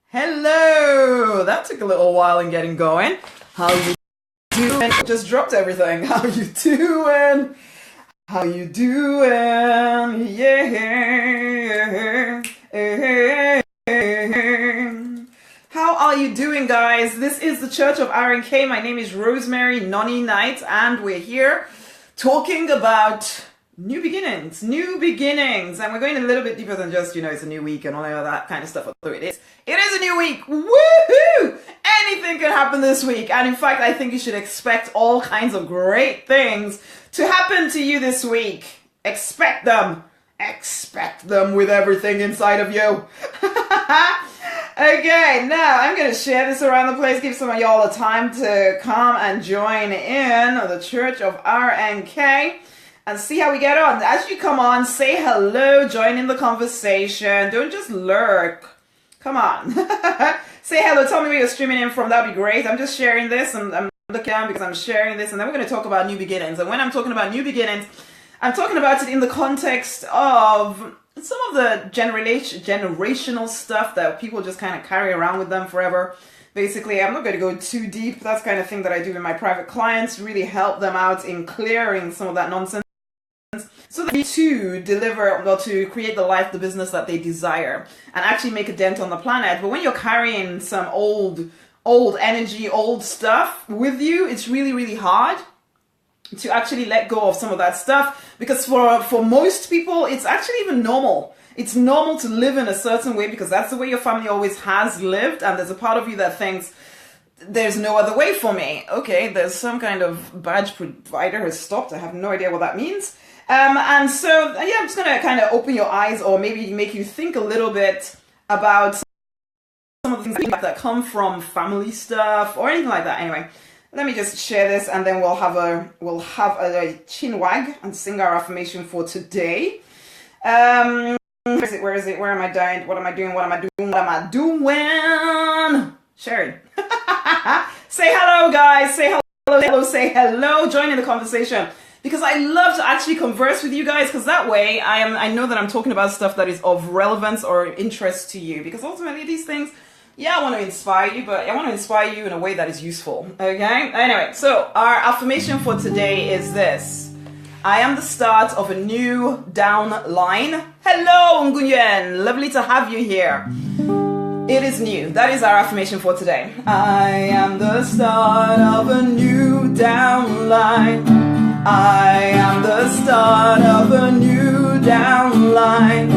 Hello! That took a little while in getting going. How you doing? Just dropped everything. How you doing? How you doing? Yeah. How are you doing, guys? This is the Church of R&K. My name is Rosemary, Nonny Knight, and we're here talking about new beginnings, and we're going a little bit deeper than just, it's a new week and all of that kind of stuff, although it is a new week. Woohoo! Anything can happen this week, and in fact, I think you should expect all kinds of great things to happen to you this week. Expect them with everything inside of you. Okay, now I'm going to share this around the place, give some of y'all the time to come and join in the Church of R&K. And see how we get on. As you come on, say hello, join in the conversation. Don't just lurk. Come on. Say hello, tell me where you're streaming in from. That'd be great. I'm just sharing this, and I'm looking down because I'm sharing this, and then we're going to talk about new beginnings. And when I'm talking about new beginnings, I'm talking about it in the context of some of the generational stuff that people just kind of carry around with them forever. Basically, I'm not going to go too deep. That's the kind of thing that I do with my private clients, really help them out in clearing some of that nonsense, so that they to deliver or to create the life, the business that they desire and actually make a dent on the planet. But when you're carrying some old energy, old stuff with you, it's really, really hard to actually let go of some of that stuff, because for most people, it's actually even normal. It's normal to live in a certain way because that's the way your family always has lived, and there's a part of you that thinks, there's no other way for me. Okay, there's some kind of badge provider has stopped. I have no idea what that means. And so, yeah, I'm just going to kind of open your eyes, or maybe make you think a little bit about some of the things that come from family stuff or anything like that. Anyway, let me just share this, and then we'll have a chin wag and sing our affirmation for today. Where is it? Where am I dying? What am I doing? Sharing. Say hello, guys. Say hello. Say hello. Join in the conversation, because I love to actually converse with you guys, because that way I know that I'm talking about stuff that is of relevance or interest to you, because ultimately these things, I want to inspire you, but I want to inspire you in a way that is useful. Okay? Anyway, so our affirmation for today is this: I am the start of a new downline. Hello, Nguyen. Lovely to have you here. It is new. That is our affirmation for today. I am the start of a new downline. I am the start of a new downline.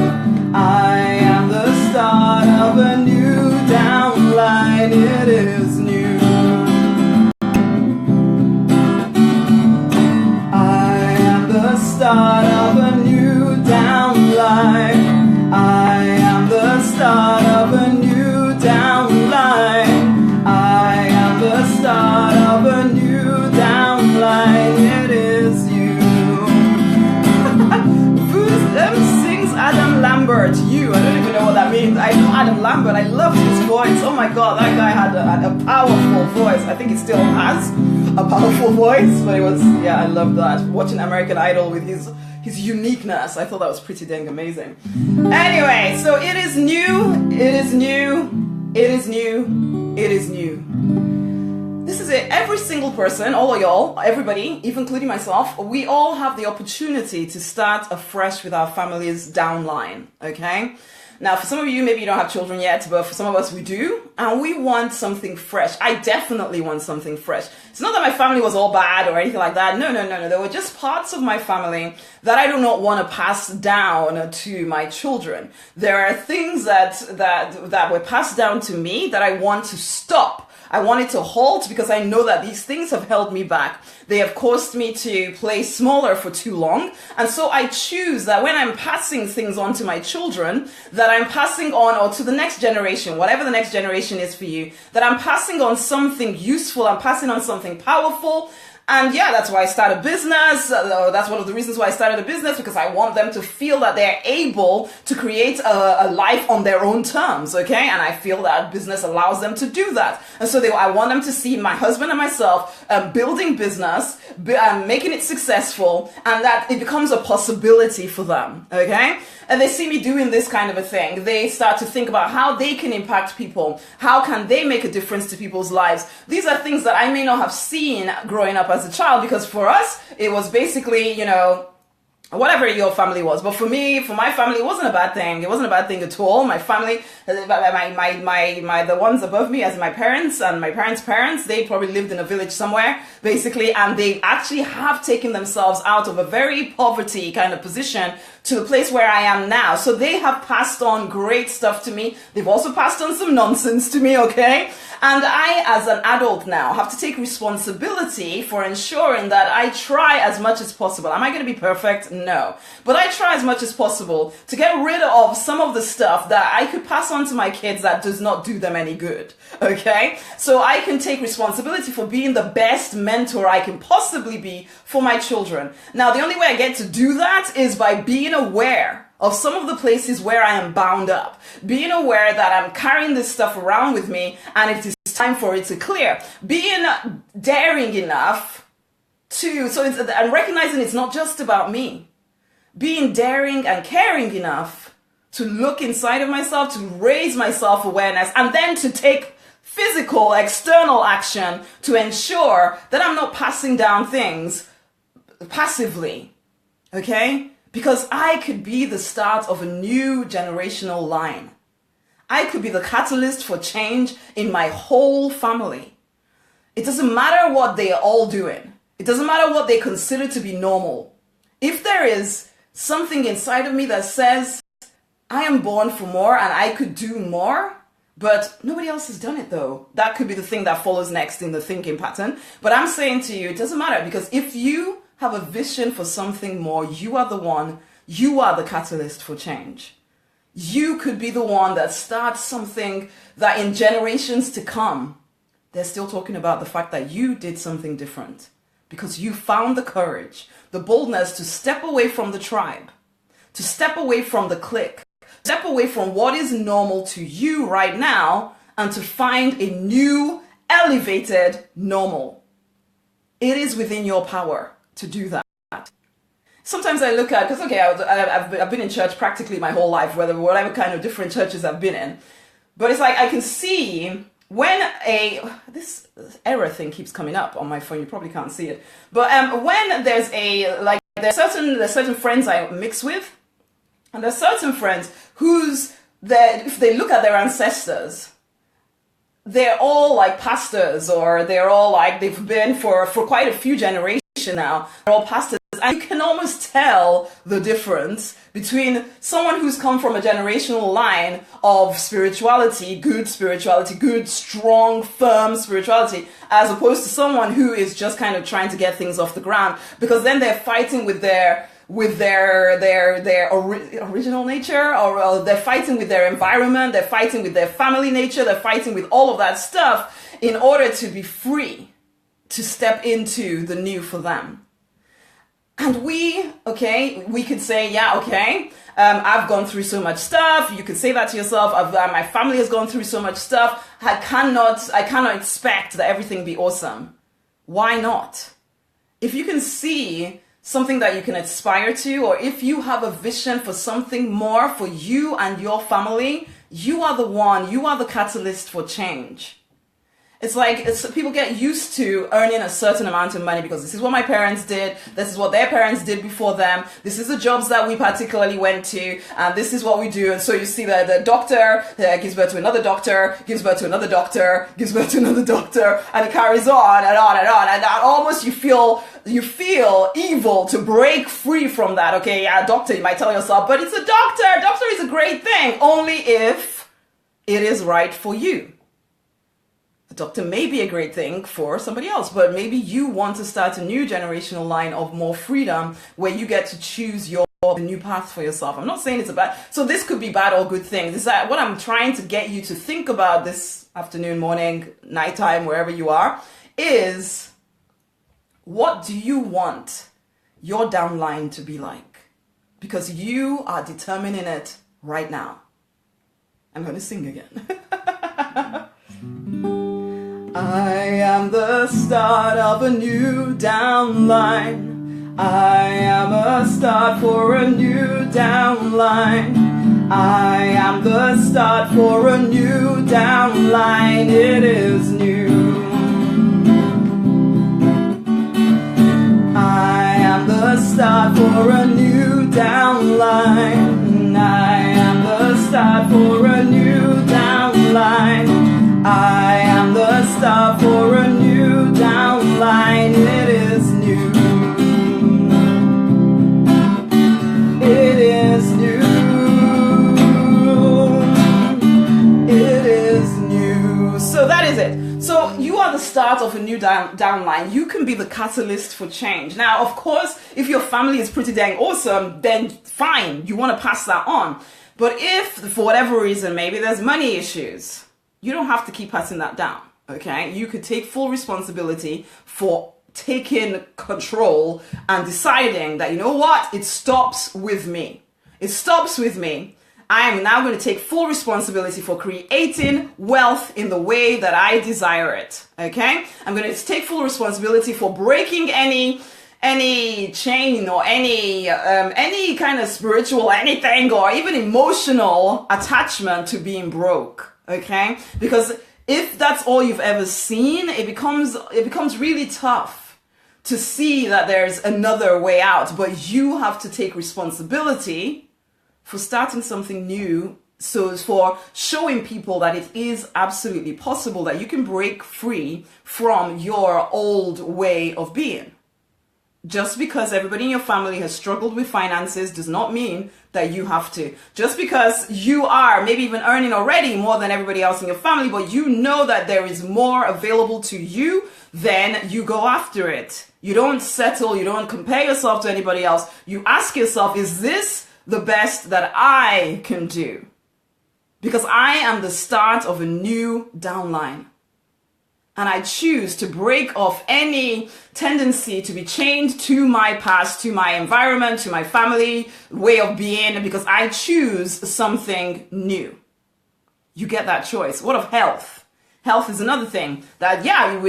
I am the start of a new downline. It is new. Start of a new downline. I am the start of a new downline. I am the start of a new downline. It is you. Who sings Adam Lambert? You. I don't even know what that means. I know Adam Lambert. I loved his voice. Oh my god, that guy had a powerful voice. I think he still has a powerful voice, but it was, I love that. Watching American Idol with his uniqueness, I thought that was pretty dang amazing. Anyway, so it is new, it is new, it is new, it is new. This is it. Every single person, all of y'all, everybody, even including myself, we all have the opportunity to start afresh with our family's downline, okay? Now, for some of you, maybe you don't have children yet, but for some of us, we do. And we want something fresh. I definitely want something fresh. It's not that my family was all bad or anything like that. No. There were just parts of my family that I do not want to pass down to my children. There are things that were passed down to me that I want to stop. I wanted to halt, because I know that these things have held me back. They have caused me to play smaller for too long. And so I choose that when I'm passing things on to my children, that I'm passing on, or to the next generation, whatever the next generation is for you, that I'm passing on something useful, I'm passing on something powerful, And yeah, that's why I started a business. That's one of the reasons why I started a business, because I want them to feel that they're able to create a life on their own terms, okay? And I feel that business allows them to do that. And so I want them to see my husband and myself building business, making it successful, and that it becomes a possibility for them, okay? And they see me doing this kind of a thing. They start to think about how they can impact people. How can they make a difference to people's lives? These are things that I may not have seen growing up as a child, because for us, it was basically, you know, whatever your family was. But for me, for my family, it wasn't a bad thing. It wasn't a bad thing at all. My family, the ones above me, as my parents and my parents, they probably lived in a village somewhere, basically, and they actually have taken themselves out of a very poverty kind of position to the place where I am now. So they have passed on great stuff to me. They've also passed on some nonsense to me, okay? And I, as an adult now, have to take responsibility for ensuring that I try as much as possible. Am I going to be perfect? No. But I try as much as possible to get rid of some of the stuff that I could pass on to my kids that does not do them any good, okay? So I can take responsibility for being the best mentor I can possibly be for my children. Now, the only way I get to do that is by being aware of some of the places where I am bound up, being aware that I'm carrying this stuff around with me and it is time for it to clear, being daring enough and recognizing it's not just about me, being daring and caring enough to look inside of myself, to raise my self-awareness, and then to take physical, external action to ensure that I'm not passing down things passively, okay? Because I could be the start of a new generational line. I could be the catalyst for change in my whole family. It doesn't matter what they are all doing. It doesn't matter what they consider to be normal. If there is something inside of me that says, I am born for more and I could do more, but nobody else has done it though. That could be the thing that follows next in the thinking pattern. But I'm saying to you, it doesn't matter, because if you have a vision for something more, you are the one, you are the catalyst for change. You could be the one that starts something that in generations to come, they're still talking about the fact that you did something different because you found the courage, the boldness to step away from the tribe, to step away from the clique, step away from what is normal to you right now and to find a new elevated normal. It is within your power to do that. Sometimes I look at, because okay, I've been in church practically my whole life, whatever kind of different churches I've been in, but it's like I can see when this error thing keeps coming up on my phone. You probably can't see it, but when there's certain friends I mix with, and there's certain friends if they look at their ancestors, they're all like pastors, or they're all like they've been for quite a few generations now. They're all pastors. And you can almost tell the difference between someone who's come from a generational line of spirituality, good, strong, firm spirituality, as opposed to someone who is just kind of trying to get things off the ground, because then they're fighting with their original nature, or they're fighting with their environment, they're fighting with their family nature, they're fighting with all of that stuff in order to be free to step into the new for them. And we could say, I've gone through so much stuff. You could say that to yourself. My family has gone through so much stuff. I cannot expect that everything be awesome. Why not? If you can see something that you can aspire to, or if you have a vision for something more for you and your family, you are the catalyst for change. It's like people get used to earning a certain amount of money because this is what my parents did, this is what their parents did before them, this is the jobs that we particularly went to, and this is what we do. And so you see that the doctor gives birth to another doctor, gives birth to another doctor, gives birth to another doctor, and it carries on and on and on. And almost you feel evil to break free from that. Okay, yeah, doctor, you might tell yourself, but it's a doctor. Doctor is a great thing, only if it is right for you. A doctor may be a great thing for somebody else, but maybe you want to start a new generational line of more freedom where you get to choose your new path for yourself. I'm not saying it's a bad, so this could be bad or good thing. This is what I'm trying to get you to think about this afternoon, morning, nighttime, wherever you are, is What do you want your downline to be like? Because you are determining it right now. I'm going to sing again. I am the start of a new downline. I am a start for a new downline. I am the start for a new downline. It is new. I am the start for a new downline. I am the start for a new downline. I am the start for a new downline. It is new. It is new. It is new. So that is it. So you are the start of a new downline. You can be the catalyst for change. Now, of course, if your family is pretty dang awesome, then fine, you want to pass that on. But if, for whatever reason, maybe there's money issues, you don't have to keep passing that down, okay? You could take full responsibility for taking control and deciding that, you know what, it stops with me. It stops with me. I am now going to take full responsibility for creating wealth in the way that I desire it, okay? I'm going to take full responsibility for breaking any chain or any kind of spiritual anything or even emotional attachment to being broke. Okay, because if that's all you've ever seen, it becomes really tough to see that there's another way out. But you have to take responsibility for starting something new. So it's for showing people that it is absolutely possible that you can break free from your old way of being. Just because everybody in your family has struggled with finances does not mean that you have to. Just because you are maybe even earning already more than everybody else in your family, but you know that there is more available to you, then you go after it. You don't settle, you don't compare yourself to anybody else. You ask yourself, is this the best that I can do? Because I am the start of a new downline. And I choose to break off any tendency to be chained to my past, to my environment, to my family, way of being, because I choose something new. You get that choice. What of health? Health is another thing that,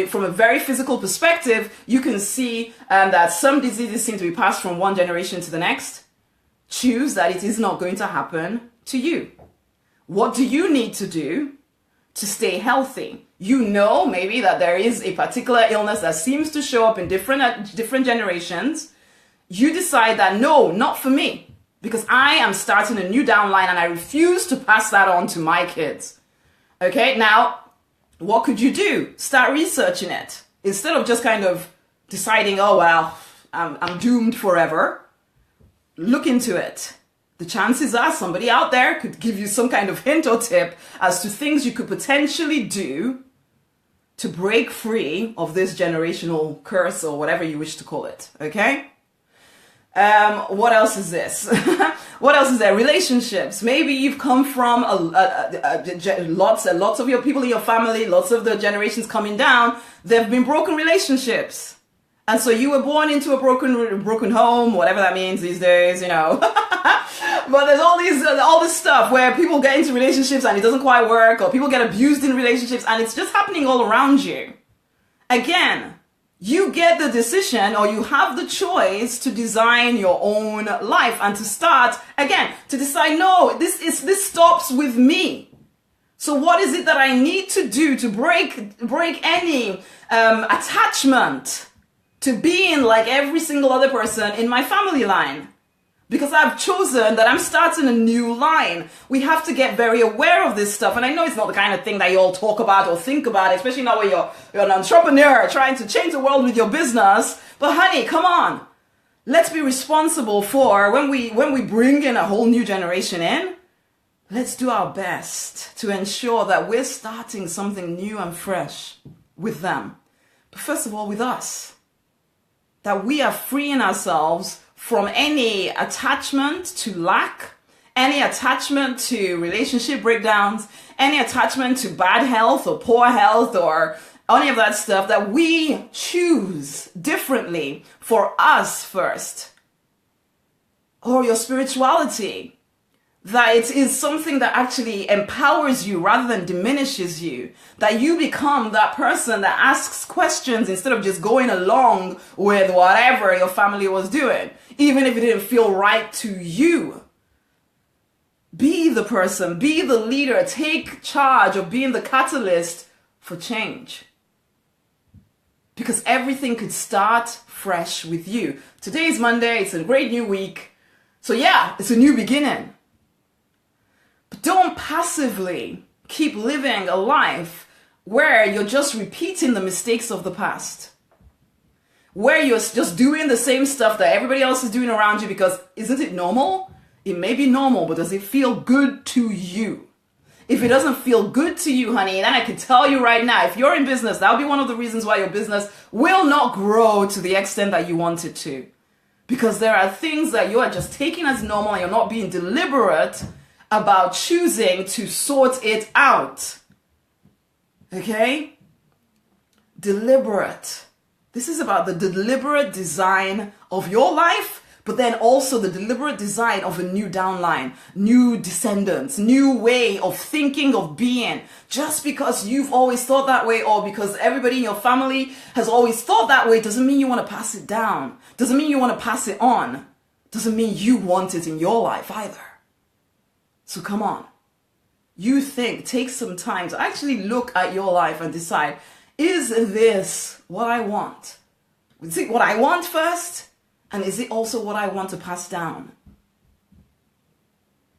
from a very physical perspective, you can see that some diseases seem to be passed from one generation to the next. Choose that it is not going to happen to you. What do you need to do to stay healthy? You know maybe that there is a particular illness that seems to show up in different generations. You decide that no, not for me, because I am starting a new downline and I refuse to pass that on to my kids. Okay, now what could you do? Start researching it instead of just kind of deciding, oh well, I'm doomed forever. Look into it. The chances are somebody out there could give you some kind of hint or tip as to things you could potentially do to break free of this generational curse or whatever you wish to call it, okay? What else is this? What else is there? Relationships. Maybe you've come from lots of your people in your family, lots of the generations coming down, there have been broken relationships. And so you were born into a broken home, whatever that means these days, you know. But there's all this stuff where people get into relationships and it doesn't quite work, or people get abused in relationships and it's just happening all around you. Again, you get the decision, or you have the choice to design your own life and to start, again, to decide, no, this stops with me. So what is it that I need to do to break any attachment to being like every single other person in my family line? Because I've chosen that I'm starting a new line. We have to get very aware of this stuff. And I know it's not the kind of thing that you all talk about or think about, especially now when you're an entrepreneur trying to change the world with your business. But honey, come on. Let's be responsible for when we bring in a whole new generation in. Let's do our best to ensure that we're starting something new and fresh with them. But first of all, with us. That we are freeing ourselves from any attachment to lack, any attachment to relationship breakdowns, any attachment to bad health or poor health or any of that stuff, that we choose differently for us first. Or your spirituality, that it is something that actually empowers you rather than diminishes you. That you become that person that asks questions instead of just going along with whatever your family was doing, even if it didn't feel right to you. Be the person, be the leader, take charge of being the catalyst for change. Because everything could start fresh with you. Today is Monday, it's a great new week. So yeah, it's a new beginning. But don't passively keep living a life where you're just repeating the mistakes of the past. Where you're just doing the same stuff that everybody else is doing around you because isn't it normal? It may be normal, but does it feel good to you? If it doesn't feel good to you, honey, then I can tell you right now, if you're in business, that'll be one of the reasons why your business will not grow to the extent that you want it to. Because there are things that you are just taking as normal and you're not being deliberate about choosing to sort it out. Okay? Deliberate. This is about the deliberate design of your life, but then also the deliberate design of a new downline, new descendants, new way of thinking, of being. Just because you've always thought that way or because everybody in your family has always thought that way doesn't mean you want to pass it down. Doesn't mean you want to pass it on. Doesn't mean you want it in your life either. So come on. You think, take some time to actually look at your life and decide, is this what I want? Is it what I want first? And is it also what I want to pass down?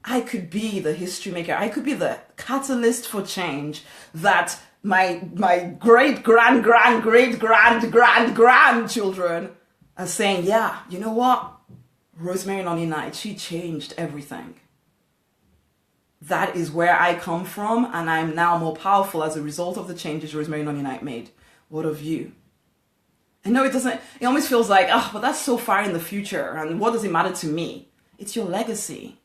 I could be the history maker. I could be the catalyst for change that my great grandchildren are saying, yeah, you know what? Rosemary Nonny Knight, she changed everything. That is where I come from, and I'm now more powerful as a result of the changes Rosemary Nonny Knight made. What of you? I know it almost feels like, but that's so far in the future, and what does it matter to me? It's your legacy.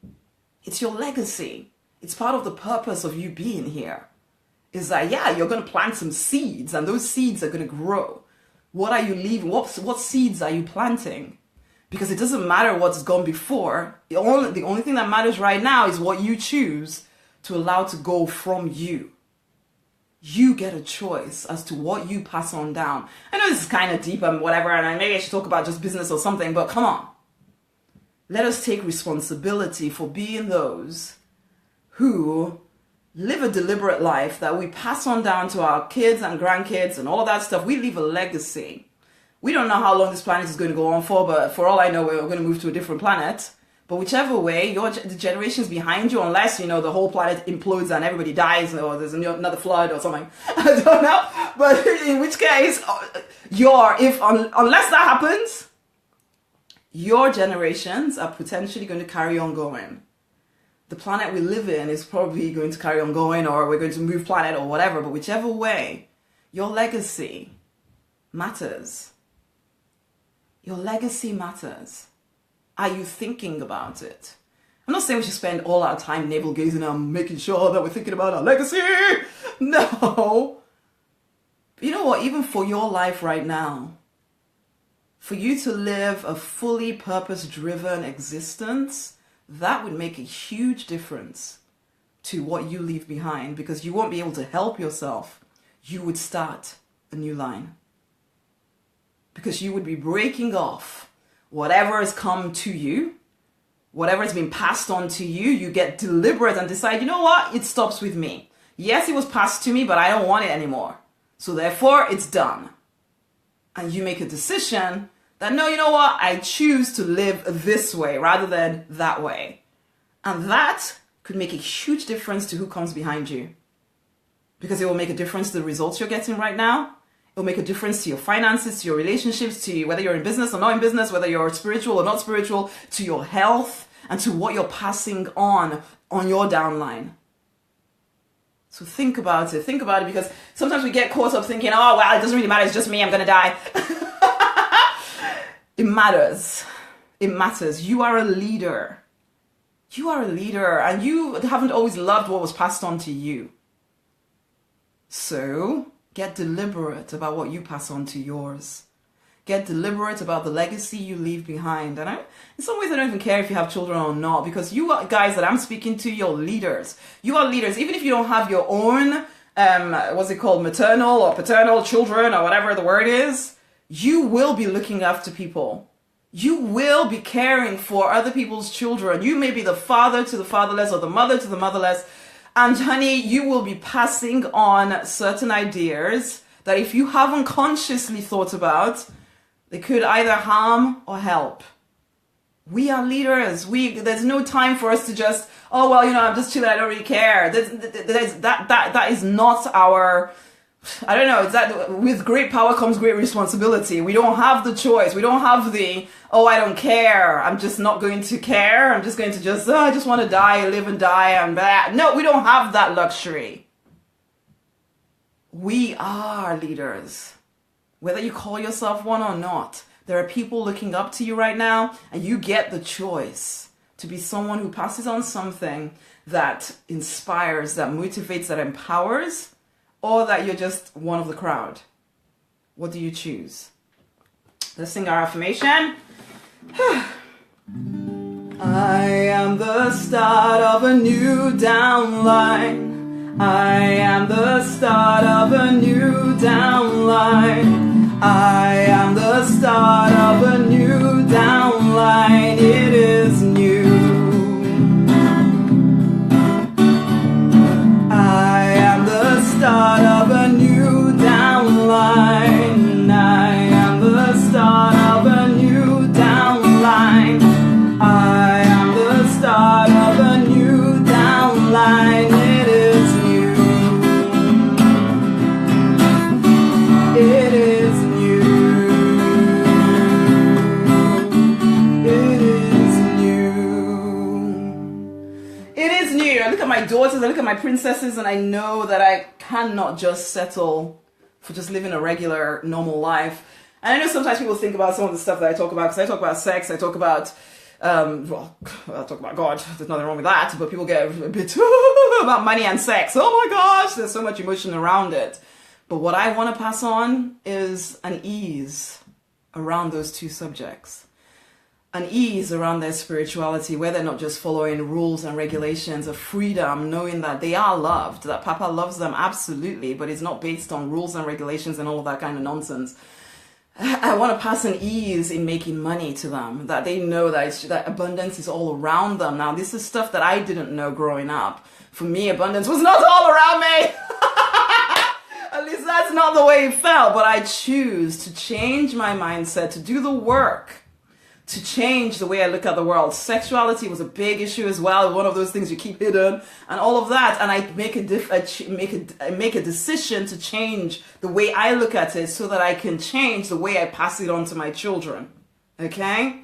It's your legacy. It's part of the purpose of you being here. Is that, yeah, you're going to plant some seeds, and those seeds are going to grow. What are you leaving? What seeds are you planting? Because it doesn't matter what's gone before. The only thing that matters right now is what you choose to allow to go from you. You get a choice as to what you pass on down. I know this is kind of deep and whatever, and maybe I should talk about just business or something, but come on. Let us take responsibility for being those who live a deliberate life that we pass on down to our kids and grandkids and all of that stuff. We leave a legacy. We don't know how long this planet is going to go on for, but for all I know, we're going to move to a different planet. But whichever way, the generations behind you, unless, the whole planet implodes and everybody dies or there's another flood or something. I don't know. But in which case, unless that happens, your generations are potentially going to carry on going. The planet we live in is probably going to carry on going, or we're going to move planet or whatever. But whichever way, your legacy matters. Your legacy matters. Are you thinking about it? I'm not saying we should spend all our time navel gazing and making sure that we're thinking about our legacy. No. But you know what? Even for your life right now, for you to live a fully purpose-driven existence, that would make a huge difference to what you leave behind, because you won't be able to help yourself. You would start a new line. Because you would be breaking off whatever has come to you, whatever has been passed on to you. You get deliberate and decide, you know what? It stops with me. Yes, it was passed to me, but I don't want it anymore. So therefore, it's done. And you make a decision that, no, you know what? I choose to live this way rather than that way. And that could make a huge difference to who comes behind you. Because it will make a difference to the results you're getting right now. It'll make a difference to your finances, to your relationships, to whether you're in business or not in business, whether you're spiritual or not spiritual, to your health, and to what you're passing on your downline. So think about it. Think about it, because sometimes we get caught up thinking, oh, well, it doesn't really matter. It's just me. I'm going to die. It matters. It matters. You are a leader. You are a leader, and you haven't always loved what was passed on to you. So Get deliberate about what you pass on to yours. Get deliberate about the legacy you leave behind. And in some ways, I don't even care if you have children or not, because you are guys that I'm speaking to, you're leaders. You are leaders. Even if you don't have your own, what's it called, maternal or paternal children or whatever the word is, you will be looking after people. You will be caring for other people's children. You may be the father to the fatherless or the mother to the motherless. And honey, you will be passing on certain ideas that if you haven't consciously thought about, they could either harm or help. We are leaders. There's no time for us to just, oh, well, I'm just chilling, I don't really care. That is not our, I don't know, it's that with great power comes great responsibility. We don't have the choice. We don't have the, oh, I don't care. I'm just not going to care. I'm just going to I just want to die, live and die and blah. No, we don't have that luxury. We are leaders. Whether you call yourself one or not, there are people looking up to you right now, and you get the choice to be someone who passes on something that inspires, that motivates, that empowers, or that you're just one of the crowd. What do you choose? Let's sing our affirmation. I am the start of a new downline. I am the start of a new downline. I am the start of a new downline. It is new. I am the start of a new downline. I am the start of a new downline. I am the start of a new downline. It is new. It is new. It is new. It is new. I look at my daughters, I look at my princesses, and I know that I cannot just settle for just living a regular, normal life. And I know sometimes people think about some of the stuff that I talk about, because I talk about sex, I talk about, well, I'll talk about God, there's nothing wrong with that, but people get a bit about money and sex. Oh my gosh, there's so much emotion around it. But what I want to pass on is an ease around those two subjects. An ease around their spirituality, where they're not just following rules and regulations, of freedom, knowing that they are loved, that Papa loves them absolutely, but it's not based on rules and regulations and all of that kind of nonsense. I want to pass an ease in making money to them, that they know that abundance is all around them. Now, this is stuff that I didn't know growing up. For me, abundance was not all around me. At least that's not the way it felt. But I choose to change my mindset, to do the work, to change the way I look at the world. Sexuality was a big issue as well, one of those things you keep hidden, and all of that. And I make a decision to change the way I look at it, so that I can change the way I pass it on to my children. Okay?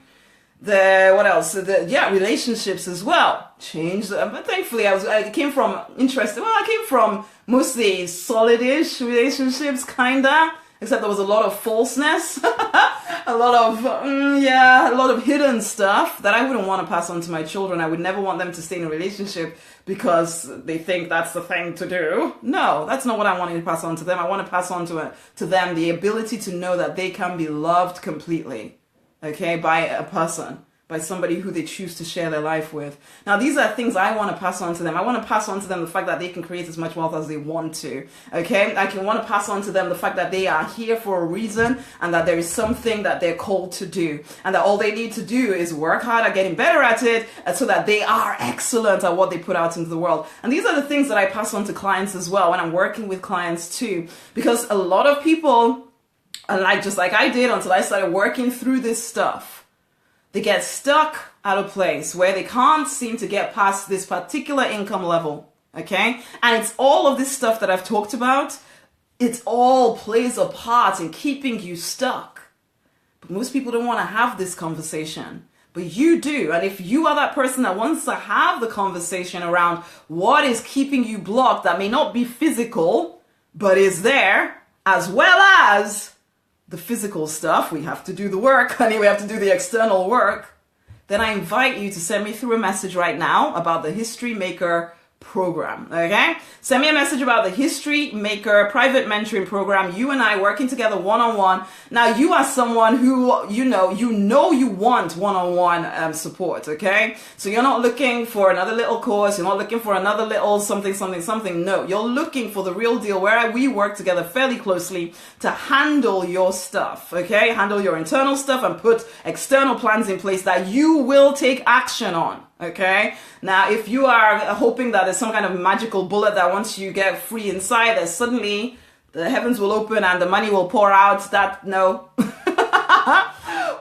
What else? Relationships as well. Change. But thankfully, I came from mostly solid-ish relationships, kinda. Except there was a lot of falseness, a lot of hidden stuff that I wouldn't want to pass on to my children. I would never want them to stay in a relationship because they think that's the thing to do. No, that's not what I wanted to pass on to them. I want to pass on to them the ability to know that they can be loved completely, okay, by a person, by somebody who they choose to share their life with. Now, these are things I want to pass on to them. I want to pass on to them the fact that they can create as much wealth as they want to, okay? I can want to pass on to them the fact that they are here for a reason, and that there is something that they're called to do, and that all they need to do is work hard at getting better at it, so that they are excellent at what they put out into the world. And these are the things that I pass on to clients as well when I'm working with clients too, because a lot of people, just like I did until I started working through this stuff, they get stuck at a place where they can't seem to get past this particular income level, okay? And it's all of this stuff that I've talked about, it all plays a part in keeping you stuck. But most people don't want to have this conversation, but you do. And if you are that person that wants to have the conversation around what is keeping you blocked, that may not be physical, but is there, as well as the physical stuff, we have to do the work, honey, we have to do the external work, then I invite you to send me through a message right now about the History Maker program. Okay, send me a message about the History Maker private mentoring program. You and I working together one-on-one. Now you are someone who you know you want one-on-one support. Okay, so you're not looking for another little course, you're not looking for another little something. No, you're looking for the real deal where we work together fairly closely to handle your stuff. Okay, handle your internal stuff and put external plans in place that you will take action on. Okay, now if you are hoping that there's some kind of magical bullet that once you get free inside, that suddenly the heavens will open and the money will pour out, that no.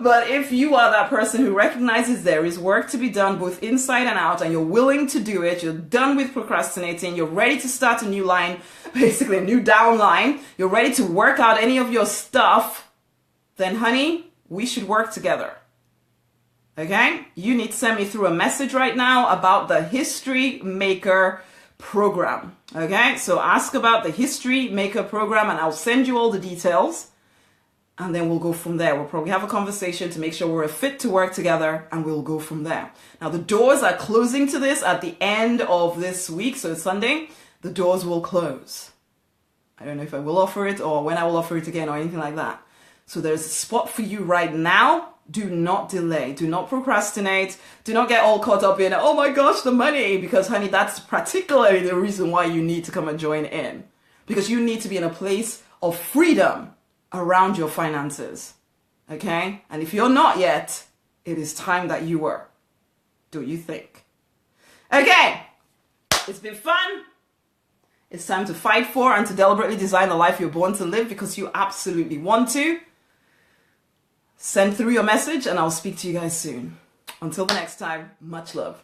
But if you are that person who recognizes there is work to be done both inside and out, and you're willing to do it, you're done with procrastinating, you're ready to start a new line, basically a new downline, you're ready to work out any of your stuff, then honey, we should work together. Okay, you need to send me through a message right now about the History Maker program. Okay, so ask about the History Maker program and I'll send you all the details, and then we'll go from there. We'll probably have a conversation to make sure we're fit to work together, and we'll go from there. Now the doors are closing to this at the end of this week, so it's Sunday. The doors will close. I don't know if I will offer it or when I will offer it again or anything like that. So there's a spot for you right now. Do not delay. Do not procrastinate. Do not get all caught up in, oh my gosh, the money. Because, honey, that's particularly the reason why you need to come and join in. Because you need to be in a place of freedom around your finances. Okay? And if you're not yet, it is time that you were. Do you think? Okay. It's been fun. It's time to fight for and to deliberately design the life you're born to live because you absolutely want to. Send through your message and I'll speak to you guys soon. Until the next time, much love.